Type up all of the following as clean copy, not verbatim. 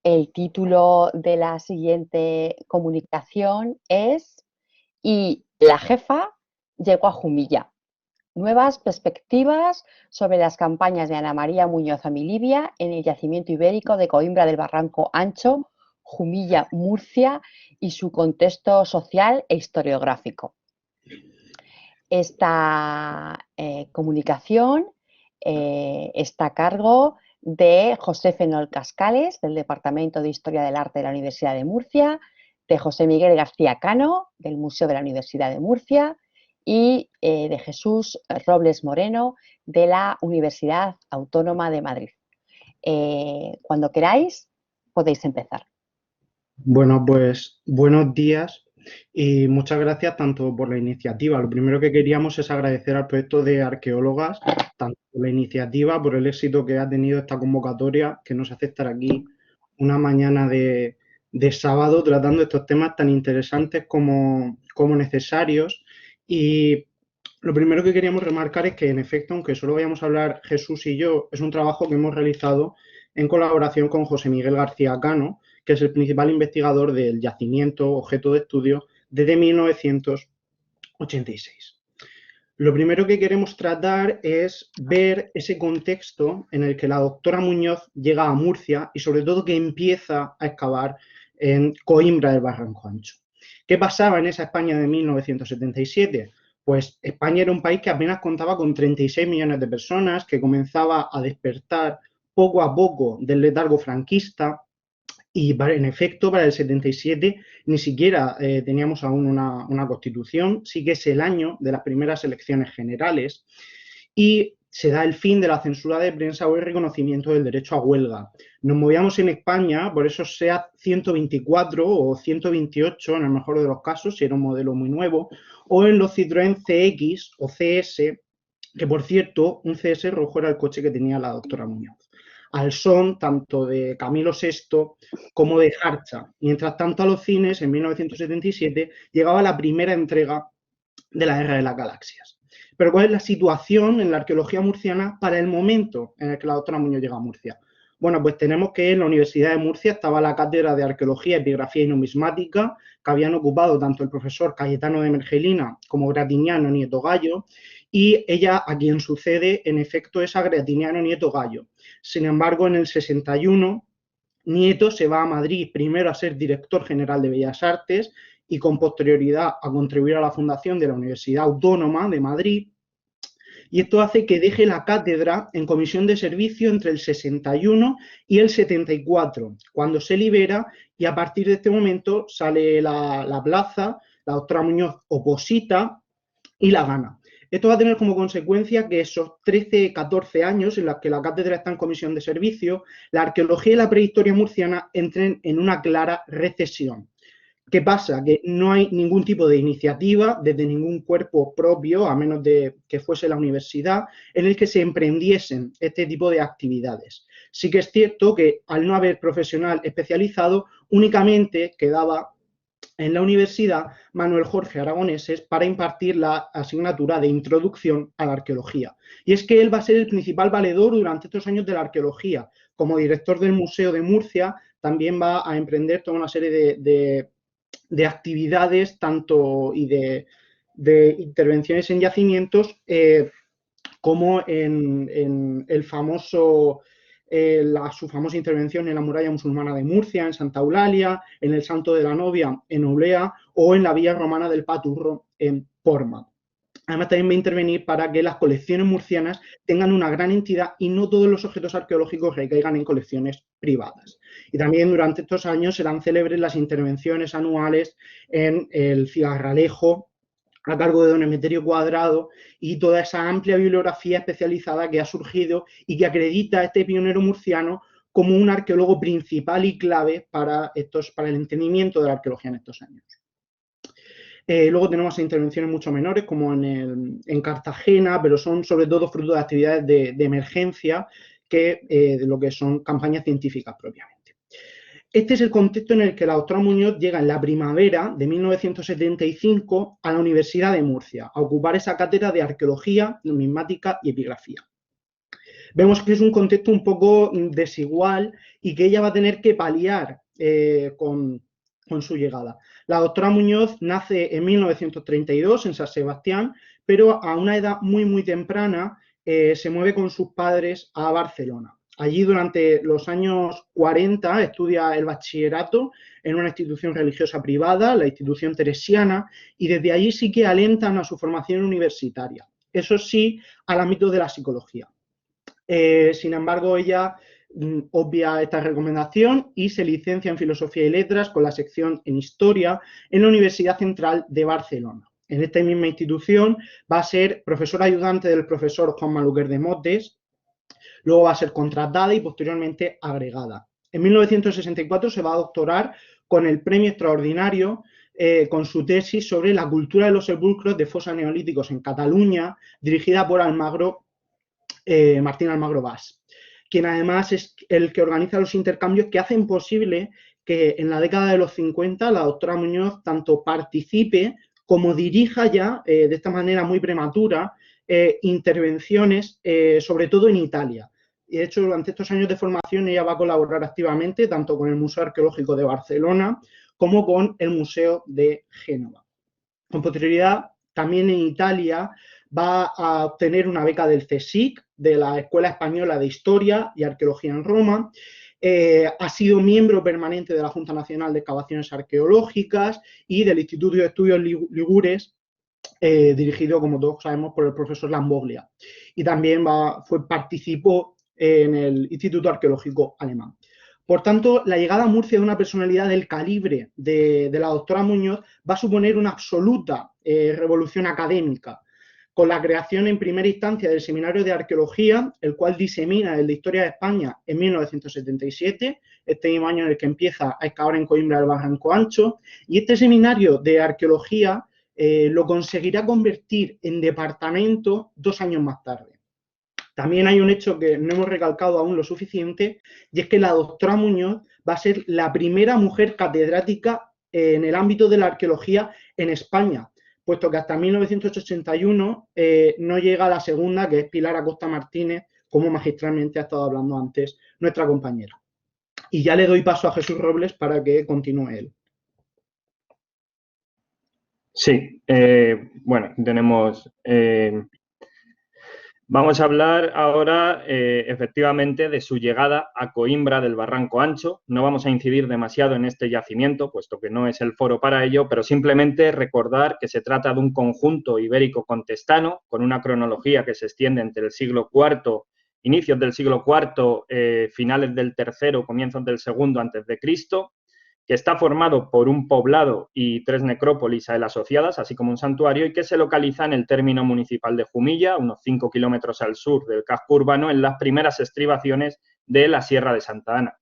El título de la siguiente comunicación es "Y la jefa llegó a Jumilla. Nuevas perspectivas sobre las campañas de Ana María Muñoz Amilibia en el yacimiento ibérico de Coimbra del Barranco Ancho, Jumilla, Murcia, y su contexto social e historiográfico". Esta comunicación está a cargo de José Fenol Cascales, del Departamento de Historia del Arte de la Universidad de Murcia, de José Miguel García Cano, del Museo de la Universidad de Murcia, y de Jesús Robles Moreno, de la Universidad Autónoma de Madrid. Cuando queráis, podéis empezar. Bueno, pues buenos días y muchas gracias tanto por la iniciativa. Lo primero que queríamos es agradecer al proyecto de arqueólogas, tanto por la iniciativa, por el éxito que ha tenido esta convocatoria, que nos hace estar aquí una mañana de sábado tratando estos temas tan interesantes como necesarios. Y lo primero que queríamos remarcar es que, en efecto, aunque solo vayamos a hablar Jesús y yo, es un trabajo que hemos realizado en colaboración con José Miguel García Cano, que es el principal investigador del yacimiento objeto de estudio desde 1986. Lo primero que queremos tratar es ver ese contexto en el que la doctora Muñoz llega a Murcia y sobre todo que empieza a excavar en Coimbra del Barranco Ancho. ¿Qué pasaba en esa España de 1977? Pues España era un país que apenas contaba con 36 millones de personas, que comenzaba a despertar poco a poco del letargo franquista. Y en efecto, para el 77 ni siquiera teníamos aún una constitución, sí que es el año de las primeras elecciones generales y se da el fin de la censura de prensa o el reconocimiento del derecho a huelga. Nos movíamos en España por esos SEAT 124 o 128 en el mejor de los casos, si era un modelo muy nuevo, o en los Citroën CX o CS, que por cierto, un CS rojo era el coche que tenía la doctora Muñoz, al son tanto de Camilo VI como de Harcha. Mientras tanto, a los cines, en 1977, llegaba la primera entrega de la Guerra de las Galaxias. Pero ¿cuál es la situación en la arqueología murciana para el momento en el que la doctora Muñoz llega a Murcia? Bueno, pues tenemos que en la Universidad de Murcia estaba la cátedra de Arqueología, Epigrafía y Numismática, que habían ocupado tanto el profesor Cayetano de Mergelina como Gratiniano Nieto Gallo, y ella a quien sucede, en efecto, es a Gratiniano Nieto Gallo. Sin embargo, en el 61, Nieto se va a Madrid primero a ser director general de Bellas Artes y con posterioridad a contribuir a la fundación de la Universidad Autónoma de Madrid. Y esto hace que deje la cátedra en comisión de servicio entre el 61 y el 74, cuando se libera, y a partir de este momento sale la plaza, la doctora Muñoz oposita y la gana. Esto va a tener como consecuencia que esos 13, 14 años en los que la cátedra está en comisión de servicio, la arqueología y la prehistoria murciana entren en una clara recesión. ¿Qué pasa? Que no hay ningún tipo de iniciativa desde ningún cuerpo propio, a menos de que fuese la universidad, en el que se emprendiesen este tipo de actividades. Sí que es cierto que al no haber profesional especializado, únicamente quedaba en la universidad Manuel Jorge Aragoneses para impartir la asignatura de Introducción a la Arqueología. Y es que él va a ser el principal valedor durante estos años de la arqueología. Como director del Museo de Murcia, también va a emprender toda una serie de actividades tanto y de intervenciones en yacimientos como en el famoso su famosa intervención en la muralla musulmana de Murcia, en Santa Eulalia, en el Santo de la Novia, en Oblea, o en la villa romana del Paturro, en Porma. Además, también va a intervenir para que las colecciones murcianas tengan una gran entidad y no todos los objetos arqueológicos recaigan en colecciones privadas. Y también durante estos años serán célebres las intervenciones anuales en el Cigarralejo, a cargo de don Emeterio Cuadrado, y toda esa amplia bibliografía especializada que ha surgido y que acredita a este pionero murciano como un arqueólogo principal y clave para el entendimiento de la arqueología en estos años. Luego tenemos intervenciones mucho menores, como en Cartagena, pero son sobre todo fruto de actividades de emergencia que de lo que son campañas científicas propiamente. Este es el contexto en el que la doctora Muñoz llega en la primavera de 1975 a la Universidad de Murcia, a ocupar esa cátedra de Arqueología, Numismática y Epigrafía. vemos que es un contexto un poco desigual y que ella va a tener que paliar con su llegada. La doctora Muñoz nace en 1932 en San Sebastián, pero a una edad muy temprana se mueve con sus padres a Barcelona. Allí durante los años 40 estudia el bachillerato en una institución religiosa privada, la institución teresiana, y desde allí sí que alentan a su formación universitaria. Eso sí, al ámbito de la psicología. Sin embargo, ella obvia esta recomendación y se licencia en Filosofía y Letras con la sección en Historia en la Universidad Central de Barcelona. En esta misma institución va a ser profesora ayudante del profesor Juan Maluquer de Motes, luego va a ser contratada y posteriormente agregada. En 1964 se va a doctorar con el premio extraordinario con su tesis sobre la cultura de los sepulcros de fosas neolíticos en Cataluña, dirigida por Martín Almagro Bas, quien además es el que organiza los intercambios que hacen posible que en la década de los 50 la doctora Muñoz tanto participe como dirija ya de esta manera muy prematura intervenciones, sobre todo en Italia. Y de hecho, durante estos años de formación ella va a colaborar activamente tanto con el Museo Arqueológico de Barcelona como con el Museo de Génova. Con posterioridad, también en Italia va a obtener una beca del CSIC, de la Escuela Española de Historia y Arqueología en Roma. Ha sido miembro permanente de la Junta Nacional de Excavaciones Arqueológicas y del Instituto de Estudios Ligures, dirigido, como todos sabemos, por el profesor Lamboglia. Y también participó en el Instituto Arqueológico Alemán. Por tanto, la llegada a Murcia de una personalidad del calibre de la doctora Muñoz va a suponer una absoluta revolución académica, con la creación en primera instancia del Seminario de Arqueología, el cual disemina el de Historia de España en 1977, este mismo año en el que empieza a excavar en Coimbra del Barranco Ancho, y este Seminario de Arqueología lo conseguirá convertir en departamento 2 años más tarde. También hay un hecho que no hemos recalcado aún lo suficiente, y es que la doctora Muñoz va a ser la primera mujer catedrática en el ámbito de la arqueología en España, puesto que hasta 1981 no llega la segunda, que es Pilar Acosta Martínez, como magistralmente ha estado hablando antes nuestra compañera. Y ya le doy paso a Jesús Robles para que continúe él. Sí, bueno, tenemos... Vamos a hablar ahora, efectivamente, de su llegada a Coimbra del Barranco Ancho. No vamos a incidir demasiado en este yacimiento, puesto que no es el foro para ello, pero simplemente recordar que se trata de un conjunto ibérico-contestano con una cronología que se extiende entre el siglo IV, inicios del siglo IV, finales del III, comienzos del II antes de Cristo, que está formado por un poblado y 3 necrópolis a él asociadas, así como un santuario, y que se localiza en el término municipal de Jumilla, unos 5 kilómetros al sur del casco urbano, en las primeras estribaciones de la Sierra de Santa Ana.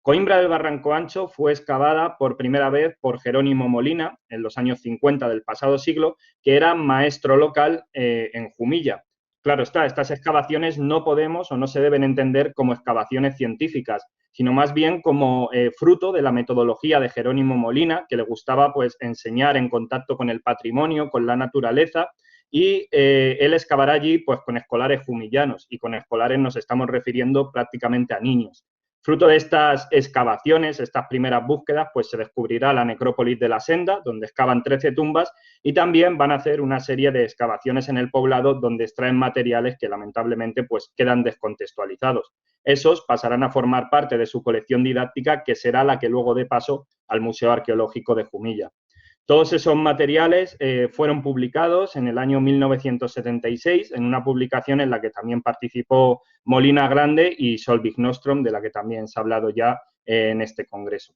Coimbra del Barranco Ancho fue excavada por primera vez por Jerónimo Molina en los años 50 del pasado siglo, que era maestro local en Jumilla. Claro está, estas excavaciones no podemos o no se deben entender como excavaciones científicas, sino más bien como fruto de la metodología de Jerónimo Molina, que le gustaba pues enseñar en contacto con el patrimonio, con la naturaleza, y él excavará allí pues con escolares jumillanos, y con escolares nos estamos refiriendo prácticamente a niños. Fruto de estas excavaciones, estas primeras búsquedas, pues se descubrirá la necrópolis de la Senda, donde excavan 13 tumbas, y también van a hacer una serie de excavaciones en el poblado donde extraen materiales que lamentablemente pues quedan descontextualizados. Esos pasarán a formar parte de su colección didáctica, que será la que luego dé paso al Museo Arqueológico de Jumilla. Todos esos materiales fueron publicados en el año 1976 en una publicación en la que también participó Molina Grande y Solvig Nostrom, de la que también se ha hablado ya en este congreso.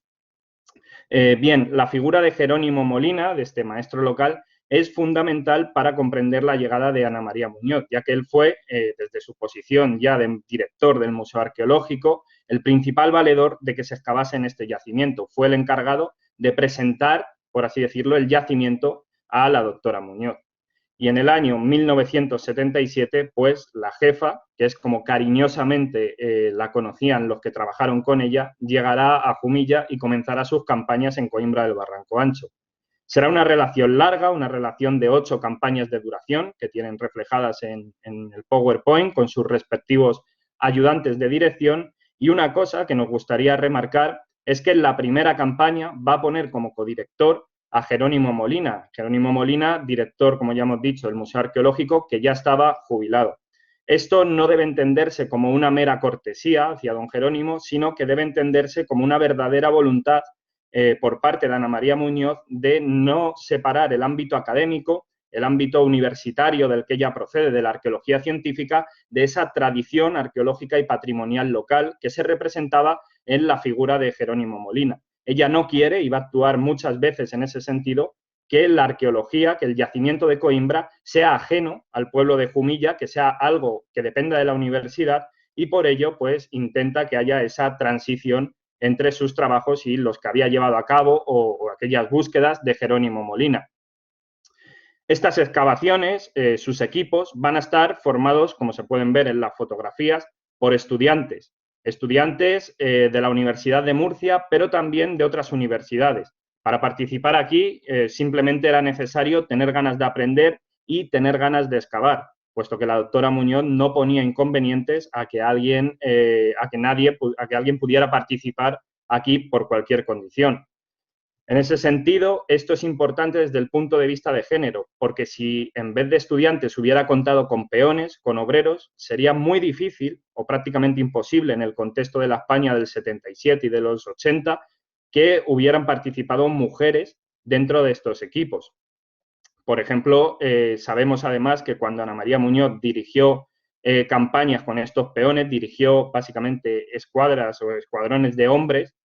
Bien, la figura de Jerónimo Molina, de este maestro local, es fundamental para comprender la llegada de Ana María Muñoz, ya que él fue, desde su posición ya de director del Museo Arqueológico, el principal valedor de que se excavase en este yacimiento. Fue el encargado de presentar, por así decirlo, el yacimiento a la doctora Muñoz. Y en el año 1977, pues la jefa, que es como cariñosamente la conocían los que trabajaron con ella, llegará a Jumilla y comenzará sus campañas en Coimbra del Barranco Ancho. Será una relación larga, una relación de 8 campañas de duración, que tienen reflejadas en el PowerPoint con sus respectivos ayudantes de dirección, y una cosa que nos gustaría remarcar es que en la primera campaña va a poner como codirector a Jerónimo Molina. Jerónimo Molina, director, como ya hemos dicho, del Museo Arqueológico, que ya estaba jubilado. Esto no debe entenderse como una mera cortesía hacia don Jerónimo, sino que debe entenderse como una verdadera voluntad por parte de Ana María Muñoz de no separar el ámbito académico, el ámbito universitario del que ella procede, de la arqueología científica, de esa tradición arqueológica y patrimonial local que se representaba en la figura de Jerónimo Molina. Ella no quiere, y va a actuar muchas veces en ese sentido, que la arqueología, que el yacimiento de Coimbra sea ajeno al pueblo de Jumilla, que sea algo que dependa de la universidad, y por ello pues intenta que haya esa transición entre sus trabajos y los que había llevado a cabo o aquellas búsquedas de Jerónimo Molina. Estas excavaciones, sus equipos, van a estar formados, como se pueden ver en las fotografías, por estudiantes de la Universidad de Murcia, pero también de otras universidades. Para participar aquí simplemente era necesario tener ganas de aprender y tener ganas de excavar, puesto que la doctora Muñoz no ponía inconvenientes a que alguien pudiera participar aquí por cualquier condición. En ese sentido, esto es importante desde el punto de vista de género, porque si en vez de estudiantes hubiera contado con peones, con obreros, sería muy difícil o prácticamente imposible en el contexto de la España del 77 y de los 80 que hubieran participado mujeres dentro de estos equipos. Por ejemplo, sabemos además que cuando Ana María Muñoz dirigió campañas con estos peones, dirigió básicamente escuadras o escuadrones de hombres,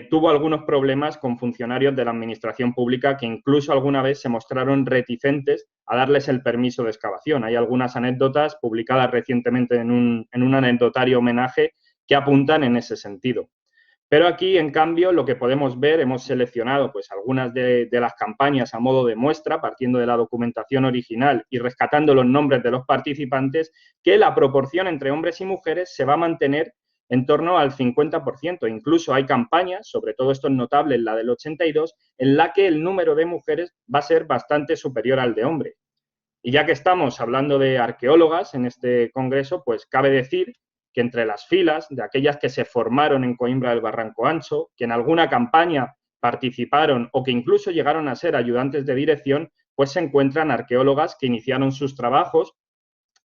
tuvo algunos problemas con funcionarios de la administración pública que incluso alguna vez se mostraron reticentes a darles el permiso de excavación. Hay algunas anécdotas publicadas recientemente en un anecdotario homenaje que apuntan en ese sentido. Pero aquí, en cambio, lo que podemos ver, hemos seleccionado pues algunas de las campañas a modo de muestra, partiendo de la documentación original y rescatando los nombres de los participantes, que la proporción entre hombres y mujeres se va a mantener en torno al 50%. Incluso hay campañas, sobre todo esto es notable en la del 82, en la que el número de mujeres va a ser bastante superior al de hombres. Y ya que estamos hablando de arqueólogas en este congreso, pues cabe decir que entre las filas de aquellas que se formaron en Coimbra del Barranco Ancho, que en alguna campaña participaron o que incluso llegaron a ser ayudantes de dirección, pues se encuentran arqueólogas que iniciaron sus trabajos,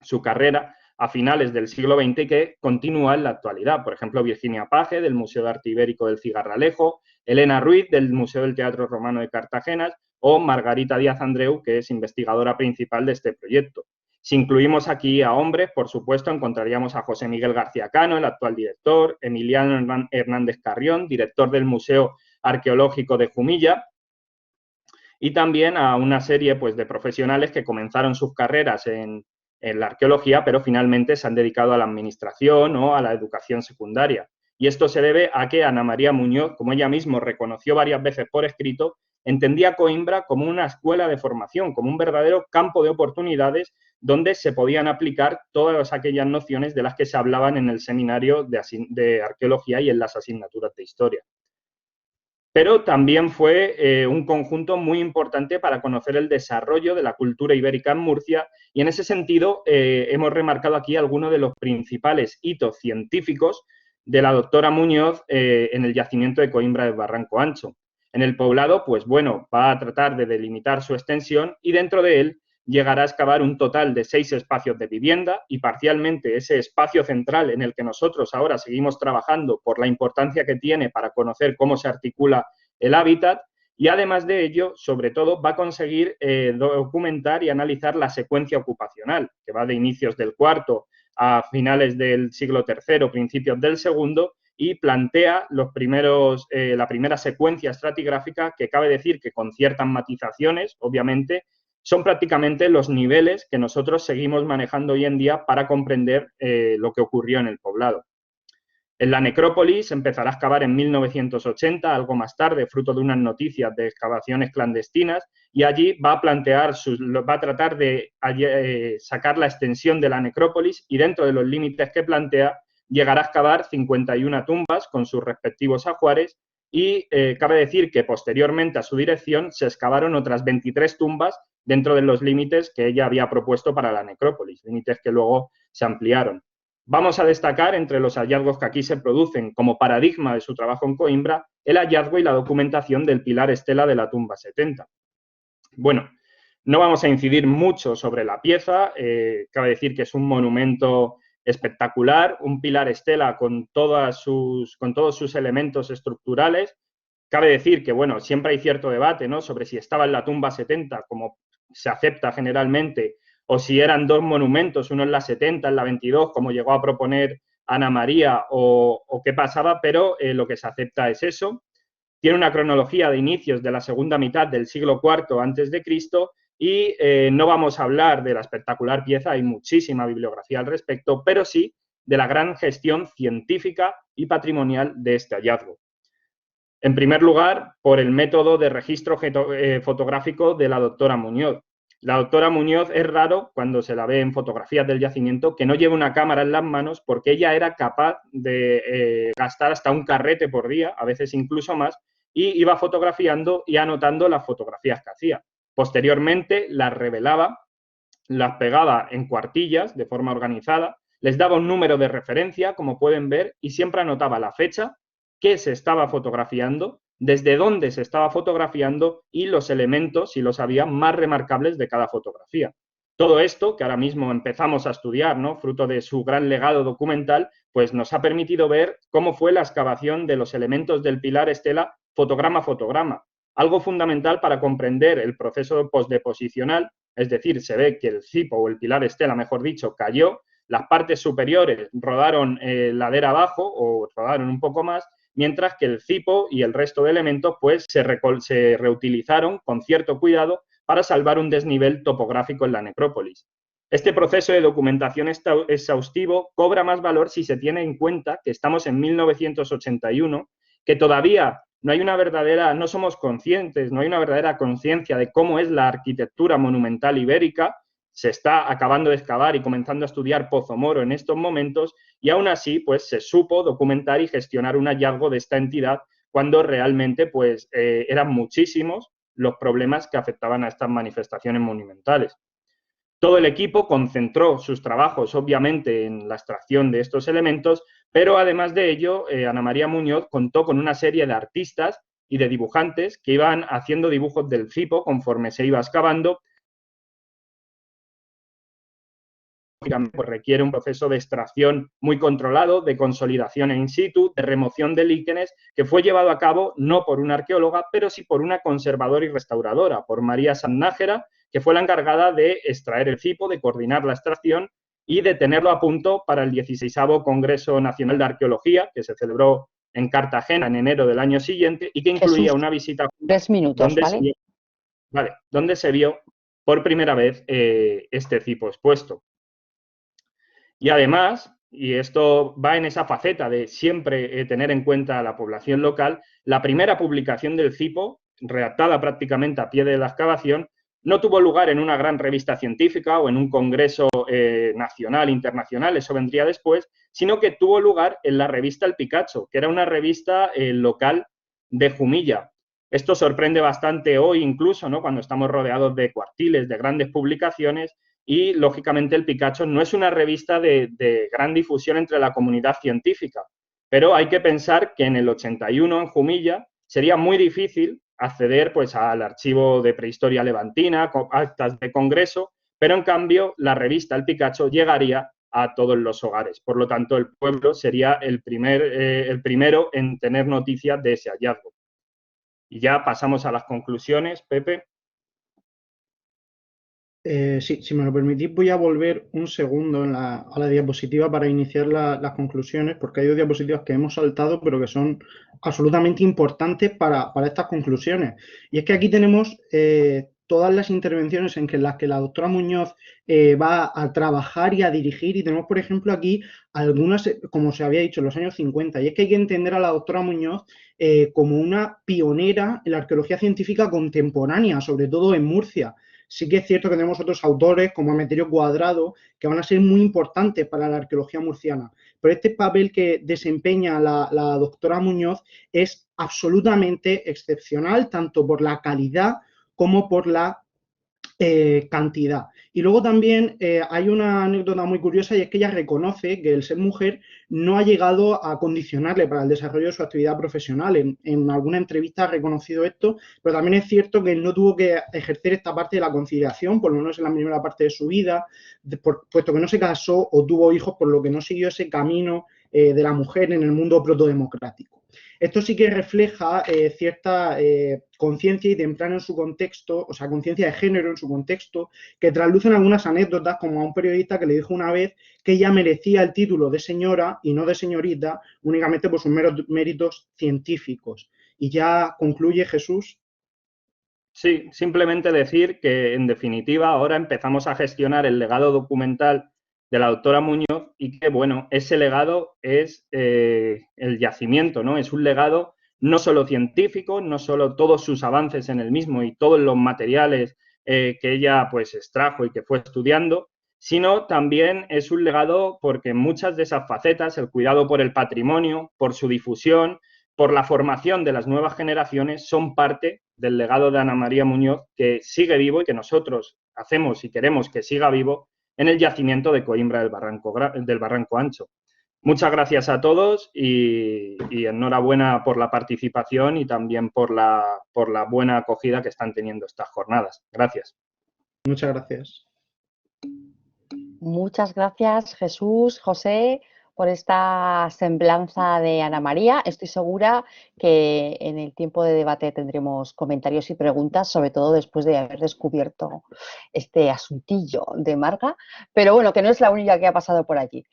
su carrera, a finales del siglo XX y que continúa en la actualidad. Por ejemplo, Virginia Page, del Museo de Arte Ibérico del Cigarralejo, Elena Ruiz, del Museo del Teatro Romano de Cartagena, o Margarita Díaz Andreu, que es investigadora principal de este proyecto. Si incluimos aquí a hombres, por supuesto, encontraríamos a José Miguel García Cano, el actual director, Emiliano Hernández Carrión, director del Museo Arqueológico de Jumilla, y también a una serie pues, de profesionales que comenzaron sus carreras en la arqueología, pero finalmente se han dedicado a la administración o a la educación secundaria. Y esto se debe a que Ana María Muñoz, como ella misma reconoció varias veces por escrito, entendía Coimbra como una escuela de formación, como un verdadero campo de oportunidades donde se podían aplicar todas aquellas nociones de las que se hablaban en el seminario de arqueología y en las asignaturas de historia. Pero también fue un conjunto muy importante para conocer el desarrollo de la cultura ibérica en Murcia y en ese sentido hemos remarcado aquí algunos de los principales hitos científicos de la doctora Muñoz en el yacimiento de Coimbra del Barranco Ancho. En el poblado, pues bueno, va a tratar de delimitar su extensión y dentro de él llegará a excavar un total de 6 espacios de vivienda y parcialmente ese espacio central en el que nosotros ahora seguimos trabajando por la importancia que tiene para conocer cómo se articula el hábitat y además de ello, sobre todo, va a conseguir documentar y analizar la secuencia ocupacional, que va de inicios del cuarto a finales del siglo III, principios del segundo, y plantea la primera secuencia estratigráfica que cabe decir que con ciertas matizaciones, obviamente, son prácticamente los niveles que nosotros seguimos manejando hoy en día para comprender lo que ocurrió en el poblado. En la necrópolis empezará a excavar en 1980, algo más tarde, fruto de unas noticias de excavaciones clandestinas, y allí va a tratar de sacar la extensión de la necrópolis y dentro de los límites que plantea llegará a excavar 51 tumbas con sus respectivos ajuares y cabe decir que posteriormente a su dirección se excavaron otras 23 tumbas dentro de los límites que ella había propuesto para la necrópolis, límites que luego se ampliaron. Vamos a destacar entre los hallazgos que aquí se producen como paradigma de su trabajo en Coimbra el hallazgo y la documentación del pilar estela de la tumba 70. Bueno, no vamos a incidir mucho sobre la pieza, cabe decir que es un monumento espectacular, un pilar estela con todos sus elementos estructurales. Cabe decir que, bueno, siempre hay cierto debate, ¿no?, sobre si estaba en la tumba 70, como se acepta generalmente, o si eran dos monumentos, uno en la 70, en la 22, como llegó a proponer Ana María, o qué pasaba, pero lo que se acepta es eso. Tiene una cronología de inicios de la segunda mitad del siglo IV a.C. y no vamos a hablar de la espectacular pieza, hay muchísima bibliografía al respecto, pero sí de la gran gestión científica y patrimonial de este hallazgo. En primer lugar, por el método de registro fotográfico de la doctora Muñoz. La doctora Muñoz es raro, cuando se la ve en fotografías del yacimiento, que no lleve una cámara en las manos, porque ella era capaz de gastar hasta un carrete por día, a veces incluso más, y iba fotografiando y anotando las fotografías que hacía. Posteriormente las revelaba, las pegaba en cuartillas de forma organizada, les daba un número de referencia, como pueden ver, y siempre anotaba la fecha, qué se estaba fotografiando, desde dónde se estaba fotografiando y los elementos, si los había, más remarcables de cada fotografía. Todo esto, que ahora mismo empezamos a estudiar, ¿no?, fruto de su gran legado documental, pues nos ha permitido ver cómo fue la excavación de los elementos del pilar estela fotograma a fotograma, algo fundamental para comprender el proceso postdeposicional, es decir, se ve que el cipo o el pilar estela, mejor dicho, cayó, las partes superiores rodaron ladera abajo o rodaron un poco más, mientras que el cipo y el resto de elementos pues se reutilizaron con cierto cuidado para salvar un desnivel topográfico en la necrópolis. Este proceso de documentación exhaustivo cobra más valor si se tiene en cuenta que estamos en 1981, que todavía no somos conscientes, no hay una verdadera conciencia de cómo es la arquitectura monumental ibérica. Se está acabando de excavar y comenzando a estudiar Pozo Moro en estos momentos, y aún así pues se supo documentar y gestionar un hallazgo de esta entidad cuando realmente pues eran muchísimos los problemas que afectaban a estas manifestaciones monumentales. Todo el equipo concentró sus trabajos, obviamente, en la extracción de estos elementos, pero además de ello, Ana María Muñoz contó con una serie de artistas y de dibujantes que iban haciendo dibujos del cipo conforme se iba excavando. Pues requiere un proceso de extracción muy controlado, de consolidación in situ, de remoción de líquenes, que fue llevado a cabo no por una arqueóloga, pero sí por una conservadora y restauradora, por María Sannájera, que fue la encargada de extraer el cipo, de coordinar la extracción y de tenerlo a punto para el 16º Congreso Nacional de Arqueología, que se celebró en Cartagena en enero del año siguiente y que incluía Jesús, una visita 3 minutos, donde se vio por primera vez este cipo expuesto. Y además, y esto va en esa faceta de siempre tener en cuenta a la población local, la primera publicación del cipo, redactada prácticamente a pie de la excavación, no tuvo lugar en una gran revista científica o en un congreso nacional, internacional, eso vendría después, sino que tuvo lugar en la revista El Picacho, que era una revista local de Jumilla. Esto sorprende bastante hoy incluso, ¿no?, cuando estamos rodeados de cuartiles, de grandes publicaciones, y, lógicamente, El Picacho no es una revista de gran difusión entre la comunidad científica, pero hay que pensar que en el 81, en Jumilla, sería muy difícil acceder pues, al archivo de prehistoria levantina, actas de congreso, pero, en cambio, la revista El Picacho llegaría a todos los hogares. Por lo tanto, el pueblo sería el primero en tener noticias de ese hallazgo. Y ya pasamos a las conclusiones, Pepe. Sí, si me lo permitís, voy a volver un segundo a la diapositiva para iniciar las conclusiones, porque hay dos diapositivas que hemos saltado, pero que son absolutamente importantes para estas conclusiones. Y es que aquí tenemos todas las intervenciones en las que la doctora Muñoz va a trabajar y a dirigir, y tenemos, por ejemplo, aquí algunas, como se había dicho, en los años 50, y es que hay que entender a la doctora Muñoz como una pionera en la arqueología científica contemporánea, sobre todo en Murcia. Sí que es cierto que tenemos otros autores como Emeterio Cuadrado que van a ser muy importantes para la arqueología murciana, pero este papel que desempeña la doctora Muñoz es absolutamente excepcional, tanto por la calidad como por la cantidad. Y luego también hay una anécdota muy curiosa y es que ella reconoce que el ser mujer no ha llegado a condicionarle para el desarrollo de su actividad profesional. En alguna entrevista ha reconocido esto, pero también es cierto que no tuvo que ejercer esta parte de la conciliación, por lo menos en la primera parte de su vida, puesto que no se casó o tuvo hijos, por lo que no siguió ese camino de la mujer en el mundo protodemocrático. Esto sí que refleja cierta conciencia y temprana en su contexto, o sea, conciencia de género en su contexto, que traslucen algunas anécdotas, como a un periodista que le dijo una vez que ella merecía el título de señora y no de señorita únicamente por sus méritos científicos. Y ya concluye Jesús. Sí, simplemente decir que, en definitiva, ahora empezamos a gestionar el legado documental de la doctora Muñoz y que, bueno, ese legado es el yacimiento, ¿no? Es un legado no solo científico, no solo todos sus avances en el mismo y todos los materiales que ella, pues, extrajo y que fue estudiando, sino también es un legado porque muchas de esas facetas, el cuidado por el patrimonio, por su difusión, por la formación de las nuevas generaciones, son parte del legado de Ana María Muñoz, que sigue vivo y que nosotros hacemos y queremos que siga vivo en el yacimiento de Coimbra del Barranco Ancho. Muchas gracias a todos y enhorabuena por la participación y también por la buena acogida que están teniendo estas jornadas. Gracias. Muchas gracias. Muchas gracias, Jesús, José, por esta semblanza de Ana María. Estoy segura que en el tiempo de debate tendremos comentarios y preguntas, sobre todo después de haber descubierto este asuntillo de Marga, pero bueno, que no es la única que ha pasado por allí.